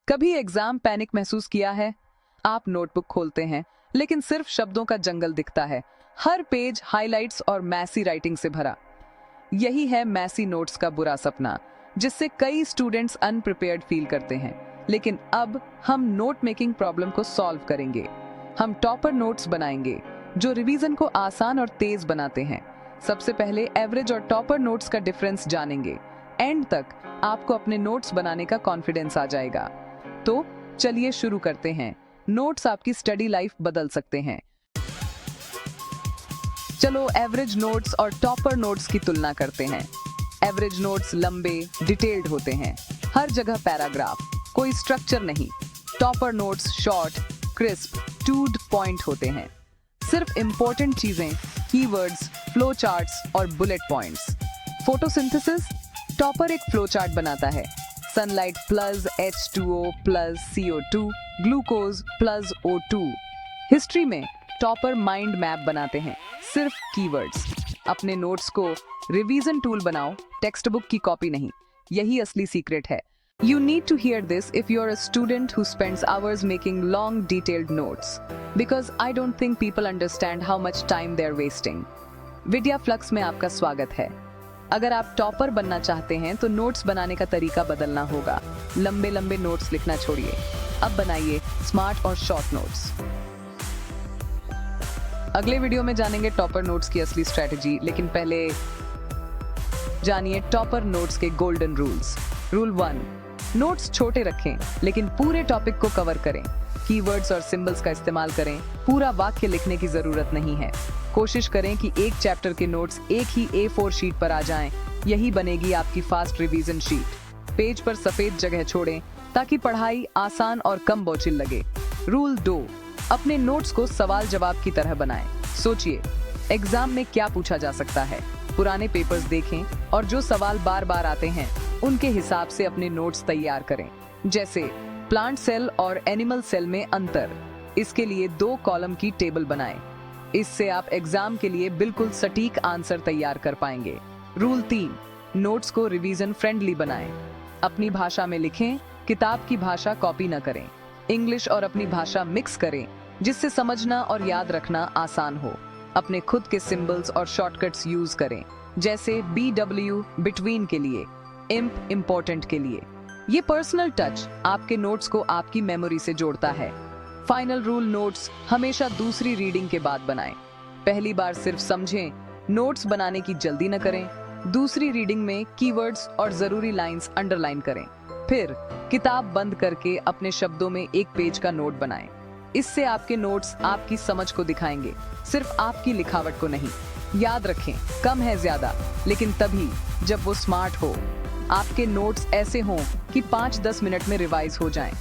कभी exam panic महसूस किया है? आप नोटबुक खोलते हैं लेकिन सिर्फ शब्दों का जंगल दिखता है, हर पेज हाइलाइट्स और मैसी राइटिंग से भरा। यही है मैसी नोट्स का बुरा सपना, जिससे कई स्टूडेंट्स अनप्रिपेयर्ड फील करते हैं। लेकिन अब हम नोट मेकिंग प्रॉब्लम को सॉल्व करेंगे। हम टॉपर नोट्स बनाएंगे जो रिवीजन को आसान और तेज बनाते हैं। सबसे पहले एवरेज और टॉपर नोट्स का डिफरेंस जानेंगे। एंड तक आपको अपने नोट्स बनाने का कॉन्फिडेंस आ जाएगा। तो चलिए शुरू करते हैं। नोट्स आपकी स्टडी लाइफ बदल सकते हैं। चलो एवरेज नोट्स और टॉपर नोट्स की तुलना करते हैं। एवरेज नोट्स लंबे, डिटेल्ड होते हैं, हर जगह पैराग्राफ, कोई स्ट्रक्चर नहीं। Topper notes short, crisp, to the point होते हैं, सिर्फ इंपॉर्टेंट चीजें, कीवर्ड्स, फ्लो चार्ट्स और बुलेट पॉइंट्स। फोटोसिंथेसिस, टॉपर एक फ्लो चार्ट बनाता है। Sunlight plus H2O plus CO2, glucose plus O2। History में टॉपर माइंड मैप बनाते हैं, सिर्फ कीवर्ड्स। अपने नोट्स को रिवीजन टूल बनाओ, टेक्स्ट बुक की कॉपी नहीं। यही असली सीक्रेट है। You need to hear this if you're a student who spends hours making long detailed notes, because I don't think people understand how much time they're wasting. Vidya flux में आपका स्वागत है। अगर आप टॉपर बनना चाहते हैं तो नोट्स बनाने का तरीका बदलना होगा। लंबे लंबे नोट्स लिखना छोड़िए, अब बनाइए स्मार्ट और शॉर्ट नोट्स। अगले वीडियो में जानेंगे टॉपर नोट्स की असली स्ट्रेटजी, लेकिन पहले जानिए टॉपर नोट्स के गोल्डन रूल्स। रूल 1, नोट्स छोटे रखें लेकिन पूरे टॉपिक को कवर करें। कीवर्ड्स और सिंबल्स का इस्तेमाल करें, पूरा वाक्य लिखने की जरूरत नहीं है। कोशिश करें कि एक चैप्टर के नोट्स एक ही A4 शीट पर आ जाएं, यही बनेगी आपकी फास्ट रिवीजन शीट। पेज पर सफेद जगह छोड़ें ताकि पढ़ाई आसान और कम बोझिल लगे। रूल 2, अपने नोट्स को सवाल जवाब की तरह बनाएं। सोचिए एग्जाम में क्या पूछा जा सकता है, पुराने पेपर्स देखें और जो सवाल बार बार आते हैं उनके हिसाब से अपने नोट्स तैयार करें। जैसे प्लांट सेल और एनिमल सेल में अंतर, इसके लिए 2 कॉलम की टेबल बनाएं। इससे आप एग्जाम के लिए बिल्कुल सटीक आंसर तैयार कर पाएंगे। रूल 3, नोट्स को रिवीजन फ्रेंडली बनाएं। अपनी भाषा में लिखें, किताब की भाषा कॉपी न करें। इंग्लिश और अपनी भाषा मिक्स करें, जिससे समझना और याद रखना आसान हो। अपने खुद के सिंबल्स और शॉर्टकट्स यूज करें, जैसे BW बिटवीन के लिए, इम्प इम्पोर्टेंट के लिए। ये पर्सनल टच आपके नोट्स को आपकी मेमोरी से जोड़ता है। फाइनल रूल, नोट्स हमेशा दूसरी रीडिंग के बाद बनाएं। पहली बार सिर्फ समझें, नोट्स बनाने की जल्दी न करें। दूसरी रीडिंग में कीवर्ड्स और जरूरी लाइंस अंडरलाइन करें। फिर किताब बंद करके अपने शब्दों में एक पेज का नोट बनाएं। इससे आपके नोट्स आपकी समझ को दिखाएंगे, सिर्फ आपकी लिखावट को नहीं। याद रखें, कम है ज्यादा, लेकिन तभी जब वो स्मार्ट हो। आपके नोट्स ऐसे हों कि 5-10 मिनट में रिवाइज हो जाएं।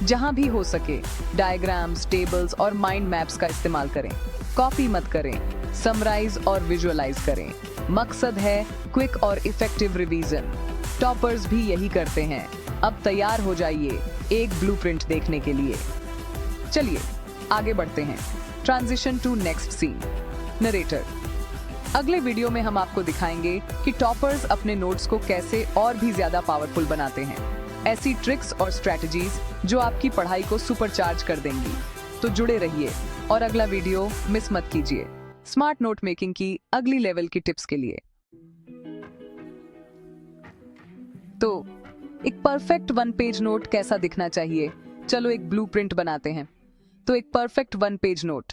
जहां भी हो सके डायग्राम्स, टेबल्स और माइंड मैप्स का इस्तेमाल करें। कॉपी मत करें, समराइज और विजुअलाइज करें। मकसद है क्विक और इफेक्टिव रिवीजन। टॉपर्स भी यही करते हैं। अब तैयार हो जाइए एक ब्लूप्रिंट देखने के लिए। चलिए आगे बढ़ते हैं। Transition to next scene. Narrator, अगले वीडियो में हम आपको दिखाएंगे कि टॉपर्स अपने नोट्स को कैसे और भी ज्यादा पावरफुल बनाते हैं। ऐसी ट्रिक्स और स्ट्रेटजीज जो आपकी पढ़ाई को सुपरचार्ज कर देंगी। तो जुड़े रहिए और अगला वीडियो मिस मत कीजिए स्मार्ट नोट मेकिंग की अगली लेवल की टिप्स के लिए। तो एक परफेक्ट 1 पेज नोट कैसा दिखना चाहिए? चलो एक ब्लूप्रिंट बनाते हैं। तो एक परफेक्ट 1 पेज नोट।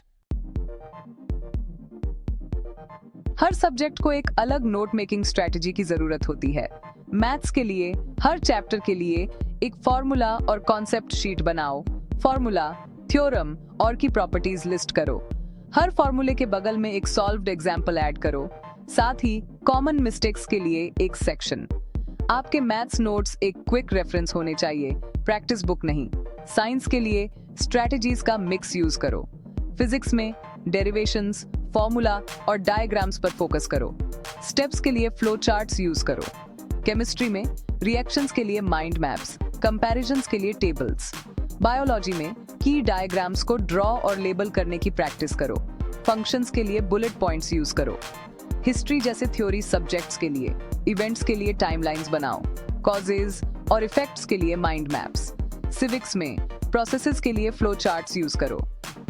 हर सब्जेक्ट को एक अलग नोट मेकिंग स्ट्रेटजी की जरूरत होती है। मैथ्स के लिए हर चैप्टर के लिए एक फॉर्मूला और कॉन्सेप्ट शीट बनाओ। फॉर्मूला, थ्योरम और की प्रॉपर्टीज लिस्ट करो। हर फॉर्मूले के बगल में एक सॉल्व्ड एग्जाम्पल ऐड करो। साथ ही कॉमन मिस्टेक्स के लिए एक सेक्शन। आपके मैथ्स नोट्स एक क्विक रेफरेंस होने चाहिए, प्रैक्टिस बुक नहीं। साइंस के लिए स्ट्रेटजीज का मिक्स यूज करो। फिजिक्स में डेरिवेशंस, फॉर्मूला और डायग्राम्स पर फोकस करो। स्टेप्स के लिए फ्लो चार्ट्स यूज करो। केमिस्ट्री में रिएक्शंस के लिए माइंड मैप्स, कंपैरिजंस के लिए टेबल्स। बायोलॉजी में की डायग्राम्स को ड्रॉ और लेबल करने की प्रैक्टिस करो। फंक्शंस के लिए बुलेट पॉइंट्स यूज करो। हिस्ट्री जैसे थ्योरी सब्जेक्ट्स के लिए, इवेंट्स के लिए टाइमलाइंस बनाओ। कॉजेज और इफेक्ट्स के लिए माइंड मैप्स। सिविक्स में प्रोसेसेस के लिए फ्लो चार्ट्स यूज करो।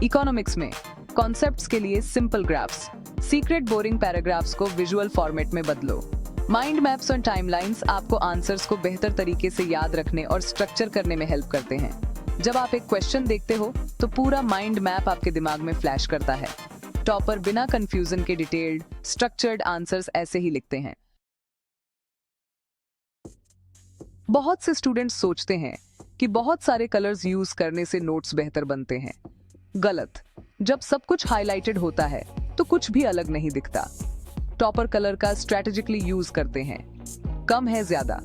इकोनॉमिक्स में कॉन्सेप्ट्स के लिए simple graphs, secret boring paragraphs को विजुअल फॉर्मेट में बदलो। माइंड मैप्स और टाइमलाइंस आपको आंसर्स को बेहतर तरीके से याद रखने और स्ट्रक्चर करने में हेल्प करते हैं। जब आप एक क्वेश्चन देखते हो तो पूरा माइंड मैप आपके दिमाग में फ्लैश करता है। टॉपर बिना कंफ्यूजन के डिटेल्ड, स्ट्रक्चर्ड आंसर्स ऐसे ही लिखते हैं। बहुत से स्टूडेंट्स सोचते हैं कि बहुत सारे कलर्स यूज करने से नोट्स बेहतर बनते हैं। गलत। जब सब कुछ हाईलाइटेड होता है तो कुछ भी अलग नहीं दिखता। टॉपर कलर का स्ट्रेटेजिकली यूज करते हैं। कम है ज्यादा।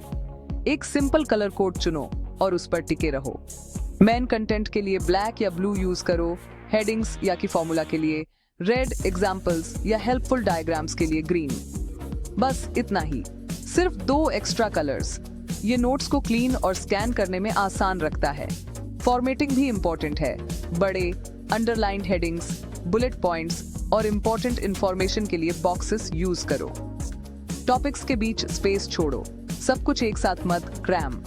एक सिंपल कलर कोड चुनो और उस पर टिके रहो। मेन कंटेंट के लिए ब्लैक या ब्लू यूज करो, हेडिंग्स या कि फॉर्मूला के लिए रेड, एग्जाम्पल्स या हेल्पफुल डायग्राम्स के लिए ग्रीन। बस इतना ही, सिर्फ 2 एक्स्ट्रा कलर्स। ये नोट्स को क्लीन और स्कैन करने में आसान रखता है। फॉर्मेटिंग भी इंपॉर्टेंट है। बड़े अंडरलाइंड हेडिंग्स, बुलेट पॉइंट्स और इंपॉर्टेंट इंफॉर्मेशन के लिए बॉक्सेस यूज करो। टॉपिक्स के बीच स्पेस छोड़ो, सब कुछ एक साथ मत क्रैम।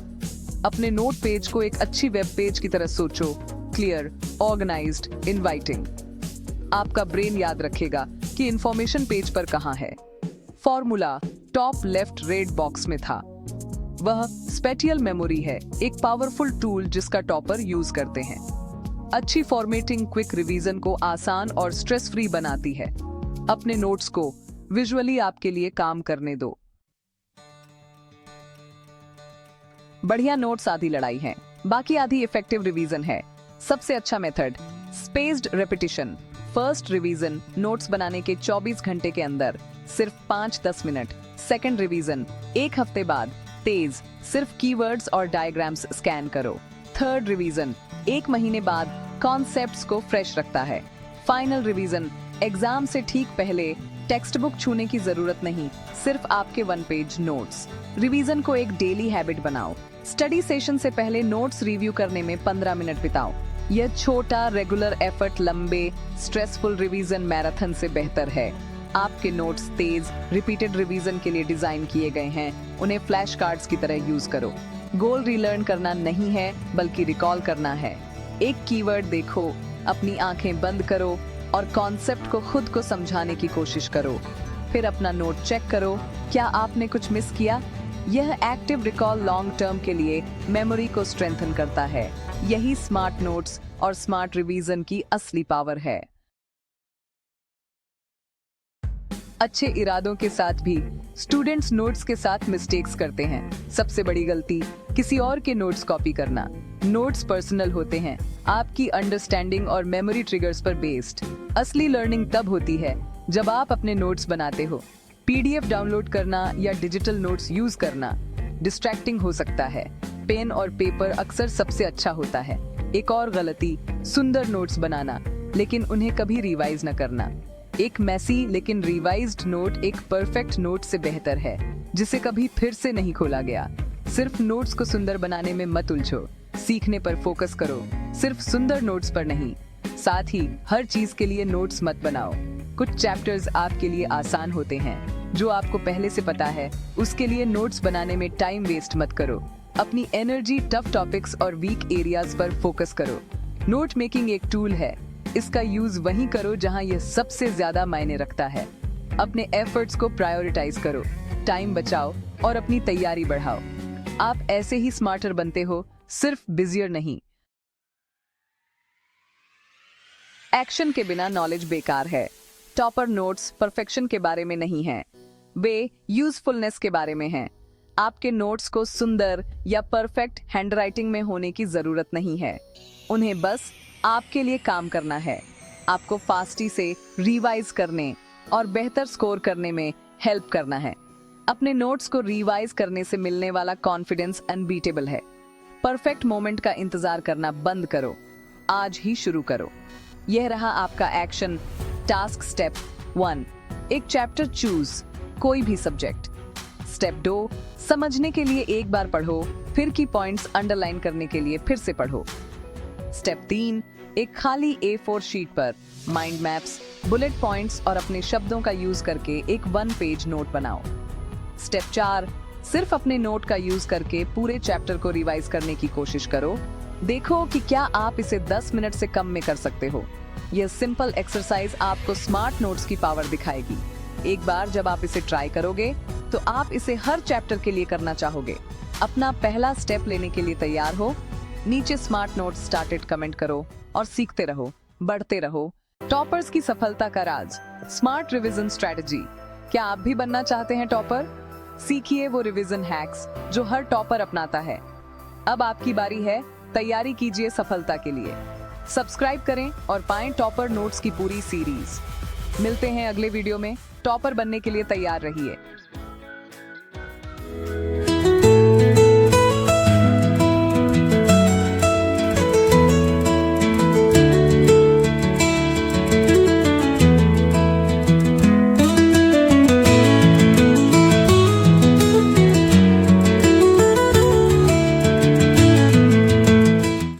अपने नोट पेज को एक अच्छी वेब पेज की तरह सोचो, क्लियर, ऑर्गेनाइज्ड, इनवाइटिंग। आपका ब्रेन याद रखेगा कि इंफॉर्मेशन पेज पर कहां है। Formula top left red box में था। वह स्पेटियल मेमोरी है, एक पावरफुल टूल जिसका टॉपर यूज करते हैं। अच्छी फॉर्मेटिंग क्विक रिवीजन को आसान और स्ट्रेस फ्री बनाती है। अपने नोट्स को विजुअली आपके लिए काम करने दो। बढ़िया नोट्स आधी लड़ाई है, बाकी आधी इफेक्टिव रिवीजन है। सबसे अच्छा method spaced repetition. First revision notes बनाने के 24 घंटे के अंदर सिर्फ 5-10 मिनट। सेकंड रिवीजन 1 हफ्ते बाद तेज, सिर्फ कीवर्ड्स और डायग्राम्स स्कैन करो। थर्ड रिवीजन 1 महीने बाद कॉन्सेप्ट्स को फ्रेश रखता है। फाइनल रिवीजन एग्जाम से ठीक पहले टेक्स्ट बुक छूने की जरूरत नहीं, सिर्फ आपके 1 पेज नोट्स। रिवीजन को एक डेली हैबिट बनाओ। स्टडी सेशन से पहले नोट्स रिव्यू करने में 15 मिनट बिताओ। यह छोटा रेगुलर एफर्ट लंबे स्ट्रेसफुल रिवीजन मैराथन से बेहतर है। आपके नोट्स तेज रिपीटेड रिवीजन के लिए डिजाइन किए गए हैं। उन्हें फ्लैश कार्ड्स की तरह यूज करो। गोल रीलर्न करना नहीं है, बल्कि रिकॉल करना है। एक कीवर्ड देखो, अपनी आंखें बंद करो और कॉन्सेप्ट को खुद को समझाने की कोशिश करो। फिर अपना नोट चेक करो, क्या आपने कुछ मिस किया? यह एक्टिव रिकॉल लॉन्ग टर्म के लिए मेमोरी को स्ट्रेंथन करता है। यही स्मार्ट नोट्स और स्मार्ट रिवीजन की असली पावर है। अच्छे इरादों के साथ भी स्टूडेंट्स नोट्स के साथ मिस्टेक्स करते हैं। सबसे बड़ी गलती किसी और के नोट्स कॉपी करना। नोट्स पर्सनल होते हैं, आपकी अंडरस्टैंडिंग और मेमोरी ट्रिगर्स पर बेस्ड। असली लर्निंग तब होती है जब आप अपने नोट्स बनाते हो। पीडीएफ डाउनलोड करना या डिजिटल नोट्स यूज करना डिस्ट्रैक्टिंग हो सकता है। पेन और पेपर अक्सर सबसे अच्छा होता है। एक और गलती सुंदर नोट्स बनाना, लेकिन उन्हें कभी रिवाइज न करना। एक मैसी लेकिन रिवाइज्ड नोट एक परफेक्ट नोट से बेहतर है, जिसे कभी फिर से नहीं खोला गया। सिर्फ नोट्स को सुंदर बनाने में मत उलझो, सीखने पर फोकस करो, सिर्फ सुंदर नोट्स पर नहीं। साथ ही हर चीज के लिए नोट्स मत बनाओ। कुछ चैप्टर्स आपके लिए आसान होते हैं, जो आपको पहले से पता है, उसके लिए नोट्स बनाने में टाइम वेस्ट मत करो। अपनी एनर्जी टफ टॉपिक्स और वीक एरियाज पर फोकस करो। नोट मेकिंग एक टूल है, इसका यूज वहीं करो जहां यह सबसे ज्यादा मायने रखता है। अपने एफर्ट्स को प्रायोरिटाइज करो, टाइम बचाओ और अपनी तैयारी बढ़ाओ। आप ऐसे ही स्मार्टर बनते हो, सिर्फ बिजियर नहीं। एक्शन के बिना नॉलेज बेकार है। टॉपर नोट्स परफेक्शन के बारे में नहीं हैं, वे यूजफुलनेस के बारे में हैं। आपके नोट्स को सुंदर या परफेक्ट हैंडराइटिंग में होने की जरूरत नहीं है, उन्हें बस आपके लिए काम करना है। आपको फास्टी से रिवाइज करने और बेहतर स्कोर करने में हेल्प करना है। अपने नोट्स को रिवाइज करने से मिलने वाला कॉन्फिडेंस अनबीटेबल है। परफेक्ट मोमेंट का इंतजार करना बंद करो, आज ही शुरू करो। यह रहा आपका एक्शन टास्क। स्टेप 1, एक चैप्टर चूज, कोई भी सब्जेक्ट। स्टेप 2, समझने के लिए एक बार पढ़ो, फिर की पॉइंट्स अंडरलाइन करने के लिए फिर से पढ़ो। स्टेप 3, एक खाली A4 शीट पर माइंड मैप्स, बुलेट पॉइंट्स और अपने शब्दों का यूज करके एक 1 पेज नोट बनाओ। स्टेप 4, सिर्फ अपने नोट का यूज करके पूरे चैप्टर को रिवाइज करने की कोशिश करो। देखो कि क्या आप इसे 10 मिनट से कम में कर सकते हो। यह सिंपल एक्सरसाइज आपको स्मार्ट नोट्स की पावर दिखाएगी। एक बार जब आप इसे ट्राई करोगे तो आप इसे हर चैप्टर के लिए करना चाहोगे। अपना पहला स्टेप लेने के लिए तैयार हो? नीचे स्मार्ट नोट्स स्टार्टेड कमेंट करो और सीखते रहो, बढ़ते रहो। टॉपर्स की सफलता का राज, स्मार्ट रिवीजन स्ट्रेटजी। क्या आप भी बनना चाहते हैं टॉपर? सीखिए वो रिवीजन हैक्स जो हर टॉपर अपनाता है। अब आपकी बारी है, तैयारी कीजिए सफलता के लिए। सब्सक्राइब करें और पाएं टॉपर नोट्स की पूरी सीरीज। मिलते हैं अगले वीडियो में। टॉपर बनने के लिए तैयार रहिए।